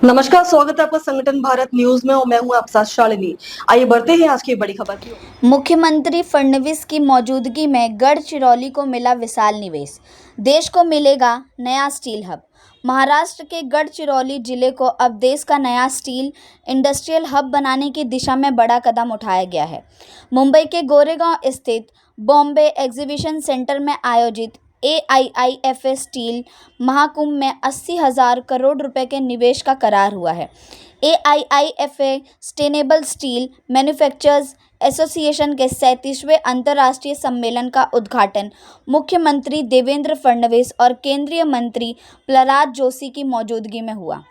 नमस्कार, स्वागत है आपका संगठन भारत न्यूज में और मैं हूं आपके साथ शालिनी। आइए बढ़ते हैं आज की बड़ी खबर की ओर। मुख्यमंत्री फडणवीस की मौजूदगी में गढ़चिरौली को मिला विशाल निवेश। देश को मिलेगा नया स्टील हब। महाराष्ट्र के गढ़चिरौली जिले को अब देश का नया स्टील इंडस्ट्रियल हब बनाने की दिशा में बड़ा कदम उठाया गया है। मुंबई के गोरेगांव स्थित बॉम्बे एग्जीबिशन सेंटर में आयोजित AIIFA स्टील महाकुंभ में 80,000 करोड़ रुपए के निवेश का करार हुआ है। AIIFA sustainable steel manufacturers association के 37वें अंतर्राष्ट्रीय सम्मेलन का उद्घाटन मुख्यमंत्री देवेंद्र फडणवीस और केंद्रीय मंत्री प्रहलाद जोशी की मौजूदगी में हुआ।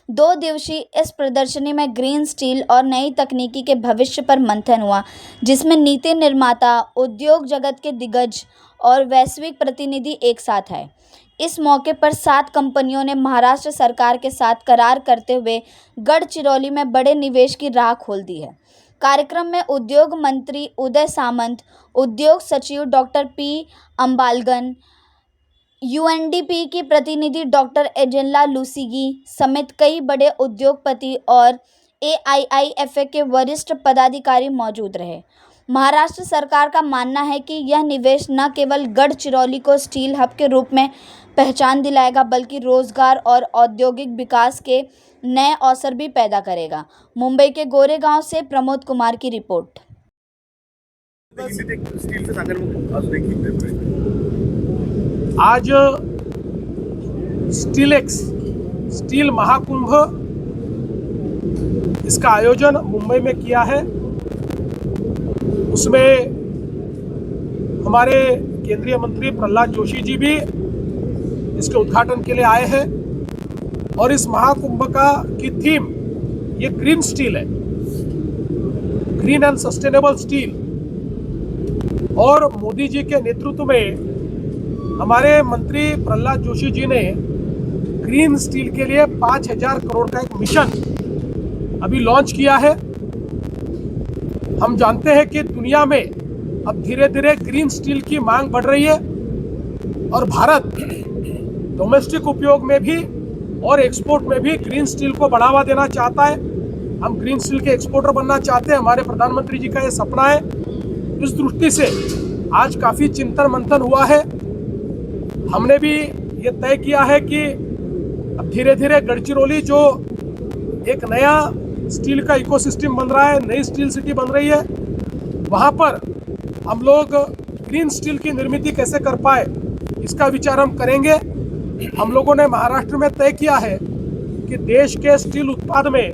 2 दिवसीय इस प्रदर्शनी में ग्रीन स्टील और नई तकनीकी के भविष्य पर मंथन हुआ, जिसमें नीति निर्माता, उद्योग जगत के दिग्गज और वैश्विक प्रतिनिधि एक साथ आए। इस मौके पर 7 कंपनियों ने महाराष्ट्र सरकार के साथ करार करते हुए गढ़चिरौली में बड़े निवेश की राह खोल दी है। कार्यक्रम में उद्योग मंत्री उदय सामंत, उद्योग सचिव डॉक्टर P. अंबालगन, UNDP की प्रतिनिधि डॉक्टर एंजेला लुसिगी समेत कई बड़े उद्योगपति और AIIFA के वरिष्ठ पदाधिकारी मौजूद रहे। महाराष्ट्र सरकार का मानना है कि यह निवेश न केवल गढ़चिरौली को स्टील हब के रूप में पहचान दिलाएगा, बल्कि रोजगार और औद्योगिक विकास के नए अवसर भी पैदा करेगा। मुंबई के गोरेगांव से प्रमोद कुमार की रिपोर्ट। आज स्टील महाकुंभ इसका आयोजन मुंबई में किया है। उसमें हमारे केंद्रीय मंत्री प्रहलाद जोशी जी भी इसके उद्घाटन के लिए आए हैं और इस महाकुंभ की थीम ये ग्रीन स्टील है, ग्रीन एंड सस्टेनेबल स्टील। और मोदी जी के नेतृत्व में हमारे मंत्री प्रहलाद जोशी जी ने ग्रीन स्टील के लिए 5,000 करोड़ का एक मिशन अभी लॉन्च किया है। हम जानते हैं कि दुनिया में अब धीरे धीरे ग्रीन स्टील की मांग बढ़ रही है और भारत डोमेस्टिक उपयोग में भी और एक्सपोर्ट में भी ग्रीन स्टील को बढ़ावा देना चाहता है। हम ग्रीन स्टील के एक्सपोर्टर बनना चाहते हैं। हमारे प्रधानमंत्री जी का ये सपना है। इस दृष्टि से आज काफ़ी चिंतन मंथन हुआ है। हमने भी ये तय किया है कि अब धीरे धीरे गढ़चिरौली जो एक नया स्टील का इकोसिस्टम बन रहा है, नई स्टील सिटी बन रही है, वहाँ पर हम लोग ग्रीन स्टील की निर्मित कैसे कर पाए इसका विचार हम करेंगे। हम लोगों ने महाराष्ट्र में तय किया है कि देश के स्टील उत्पाद में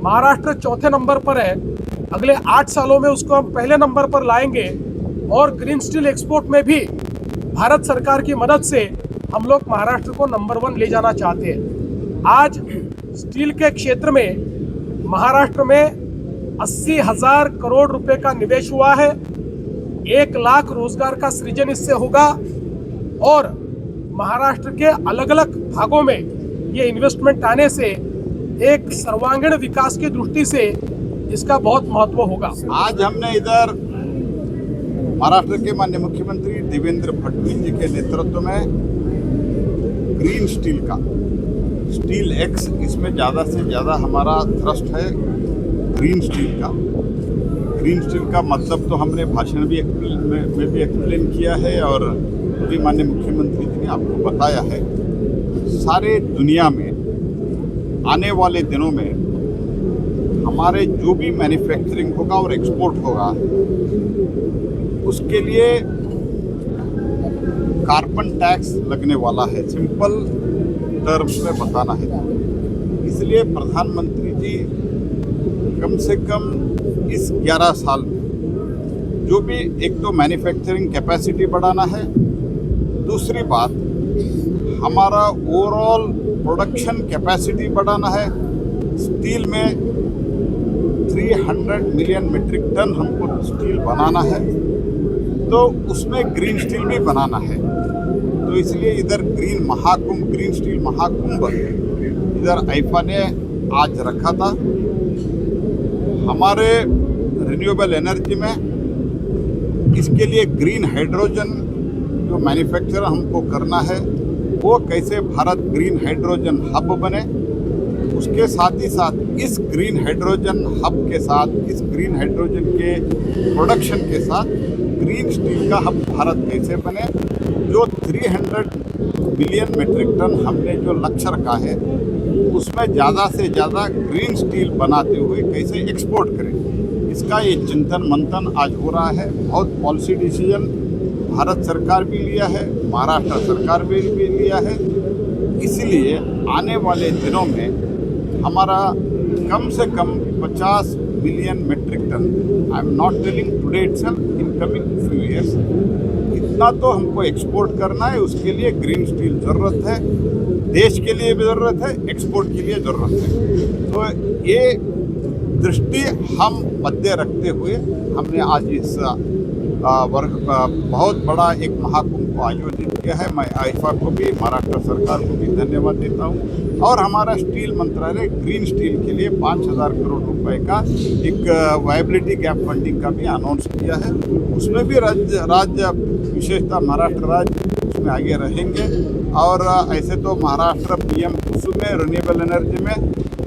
महाराष्ट्र 4थे नंबर पर है। अगले 8 सालों में उसको हम पहले नंबर पर लाएंगे और ग्रीन स्टील एक्सपोर्ट में भी भारत सरकार की मदद से हम लोग महाराष्ट्र को नंबर 1 ले जाना चाहते हैं। आज स्टील के क्षेत्र में महाराष्ट्र में 80,000 करोड़ रुपए का निवेश हुआ है। 1 लाख रोजगार का सृजन इससे होगा और महाराष्ट्र के अलग अलग भागों में ये इन्वेस्टमेंट आने से एक सर्वांगीण विकास की दृष्टि से इसका बहुत महत्व होगा। आज हमने इधर महाराष्ट्र के माननीय मुख्यमंत्री देवेंद्र फडणवीस जी के नेतृत्व में ग्रीन स्टील का स्टील एक्स, इसमें ज़्यादा से ज़्यादा हमारा थ्रस्ट है ग्रीन स्टील का। ग्रीन स्टील का मतलब तो हमने भाषण भी में भी एक्सप्लेन किया है और अभी माननीय मुख्यमंत्री जी ने आपको बताया है। सारे दुनिया में आने वाले दिनों में हमारे जो भी मैन्युफैक्चरिंग होगा और एक्सपोर्ट होगा, उसके लिए कार्बन टैक्स लगने वाला है। सिंपल टर्म्स में बताना है, इसलिए प्रधानमंत्री जी कम से कम इस 11 साल में जो भी, एक तो मैन्युफैक्चरिंग कैपेसिटी बढ़ाना है, दूसरी बात हमारा ओवरऑल प्रोडक्शन कैपेसिटी बढ़ाना है। स्टील में 300 मिलियन मीट्रिक टन हमको स्टील बनाना है, तो उसमें ग्रीन स्टील भी बनाना है। तो इसलिए इधर ग्रीन स्टील महाकुंभ इधर आईफा ने आज रखा था। हमारे रिन्यूएबल एनर्जी में इसके लिए ग्रीन हाइड्रोजन जो मैन्युफैक्चर हमको करना है, वो कैसे भारत ग्रीन हाइड्रोजन हब बने, उसके साथ ही साथ इस ग्रीन हाइड्रोजन हब के साथ, इस ग्रीन हाइड्रोजन के प्रोडक्शन के साथ ग्रीन स्टील का हब भारत कैसे बने, जो 300 बिलियन मेट्रिक टन हमने जो लक्ष्य रखा है उसमें ज़्यादा से ज़्यादा ग्रीन स्टील बनाते हुए कैसे एक्सपोर्ट करें, इसका ये चिंतन मंथन आज हो रहा है। बहुत पॉलिसी डिसीजन भारत सरकार भी लिया है, महाराष्ट्र सरकार भी लिया है। इसलिए आने वाले दिनों में हमारा कम से कम 50 million metric tonne, I am not telling today itself, in coming few years, इतना तो हमको एक्सपोर्ट करना है। उसके लिए ग्रीन स्टील ज़रूरत है, देश के लिए भी ज़रूरत है, एक्सपोर्ट के लिए ज़रूरत है। तो ये दृष्टि हम मध्य रखते हुए हमने आज इस बहुत बड़ा एक महाकुंभ को आयोजित किया है। मैं आईफा को भी, महाराष्ट्र सरकार को भी धन्यवाद देता हूँ। और हमारा स्टील मंत्रालय ग्रीन स्टील के लिए 5,000 करोड़ रुपए का एक वायबिलिटी गैप फंडिंग का भी अनाउंस किया है। उसमें भी राज्य विशेषतः महाराष्ट्र राज्य उसमें आगे रहेंगे। और ऐसे तो महाराष्ट्र पीएम कुसुम में रिन्यूएबल एनर्जी में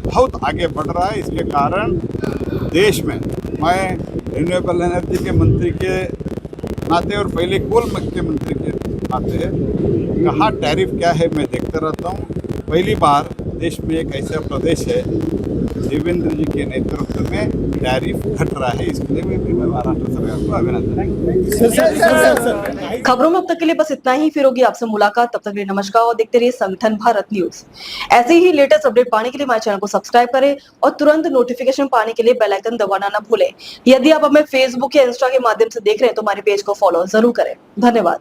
बहुत आगे बढ़ रहा है। इसके कारण देश में, मैं रिन्यूएबल एनर्जी के मंत्री के नाते और पहले कोल के मंत्री के नाते कहाँ टैरिफ क्या है मैं देखता रहता हूँ। पहली बार देश में एक ऐसा प्रदेश है देवेंद्र जी के नेतृत्व में टैरिफ घट रहा है। इसके लिए भी मैं महाराष्ट्र सरकार को अभिनंदन। खबरों में अब तक के लिए बस इतना ही। फिर होगी आपसे मुलाकात, तब तक के लिए नमस्कार और देखते रहिए संगठन भारत न्यूज। ऐसे ही लेटेस्ट अपडेट पाने के लिए हमारे चैनल को सब्सक्राइब करें और तुरंत नोटिफिकेशन पाने के लिए बेल आइकन दबाना ना भूलें। यदि आप हमें फेसबुक या इंस्टा के माध्यम से देख रहे हैं तो हमारे पेज को फॉलो जरूर करें। धन्यवाद।